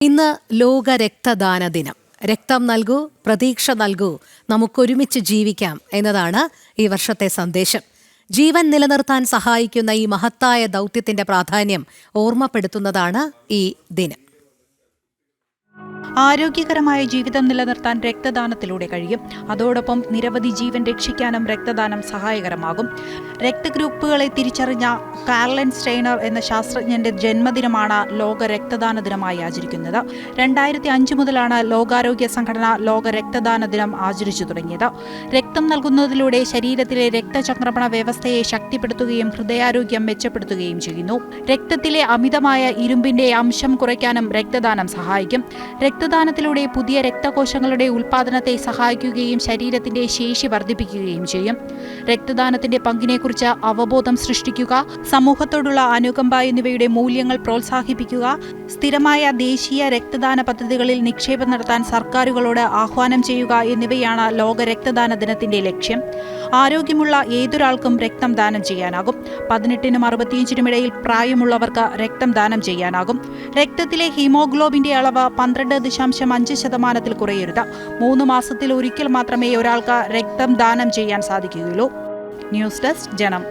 ഇന്ന് ലോക രക്തദാന ദിനം. രക്തം നൽകൂ, പ്രതീക്ഷ നൽകൂ, നമുക്കൊരുമിച്ച് ജീവിക്കാം എന്നതാണ് ഈ വർഷത്തെ സന്ദേശം. ജീവൻ നിലനിർത്താൻ സഹായിക്കുന്ന ഈ മഹത്തായ ദൗത്യത്തിന്റെ പ്രാധാന്യം ഓർമ്മപ്പെടുത്തുന്നതാണ് ഈ ദിനം. ആരോഗ്യകരമായ ജീവിതം നിലനിർത്താൻ രക്തദാനത്തിലൂടെ കഴിയും. അതോടൊപ്പം നിരവധി ജീവൻ രക്ഷിക്കാനും രക്തദാനം സഹായകരമാകും. രക്തഗ്രൂപ്പുകളെ തിരിച്ചറിഞ്ഞ കാർലൻ സ്റ്റെയ്നർ എന്ന ശാസ്ത്രജ്ഞന്റെ ജന്മദിനമാണ് ലോക രക്തദാന ദിനമായി ആചരിക്കുന്നത്. 2005 മുതലാണ് ലോകാരോഗ്യ സംഘടന ലോക രക്തദാന ദിനം ആചരിച്ചു തുടങ്ങിയത്. രക്തം നൽകുന്നതിലൂടെ ശരീരത്തിലെ രക്തചംക്രമണ വ്യവസ്ഥയെ ശക്തിപ്പെടുത്തുകയും ഹൃദയാരോഗ്യം മെച്ചപ്പെടുത്തുകയും ചെയ്യുന്നു. രക്തത്തിലെ അമിതമായ ഇരുമ്പിന്റെ അംശം കുറയ്ക്കാനും രക്തദാനം സഹായിക്കും. രക്തദാനത്തിലൂടെ പുതിയ രക്തകോശങ്ങളുടെ ഉൽപ്പാദനത്തെ സഹായിക്കുകയും ശരീരത്തിന്റെ ശേഷി വർദ്ധിപ്പിക്കുകയും ചെയ്യും. രക്തദാനത്തിന്റെ പങ്കിനെക്കുറിച്ച് അവബോധം സൃഷ്ടിക്കുക, സമൂഹത്തോടുള്ള അനുകമ്പ എന്നിവയുടെ മൂല്യങ്ങൾ പ്രോത്സാഹിപ്പിക്കുക, സ്ഥിരമായ ദേശീയ രക്തദാന പദ്ധതികളിൽ നിക്ഷേപം നടത്താൻ സർക്കാരുകളോട് ആഹ്വാനം ചെയ്യുക എന്നിവയാണ് ലോക രക്തദാന ദിനത്തിന്റെ ലക്ഷ്യം. ആരോഗ്യമുള്ള ഏതൊരാൾക്കും രക്തം ദാനം ചെയ്യാനാകും. 18-നും 65-നും ഇടയിൽ പ്രായമുള്ളവർക്ക് രക്തം ദാനം ചെയ്യാനാകും. രക്തത്തിലെ ഹീമോഗ്ലോബിന്റെ അളവ് 12.5% കുറയരുത്. 3 മാസത്തിൽ ഒരിക്കൽ മാത്രമേ ഒരാൾക്ക് രക്തം ദാനം ചെയ്യാൻ സാധിക്കുകയുള്ളൂ. ന്യൂസ് ഡെസ്ക് ജനം.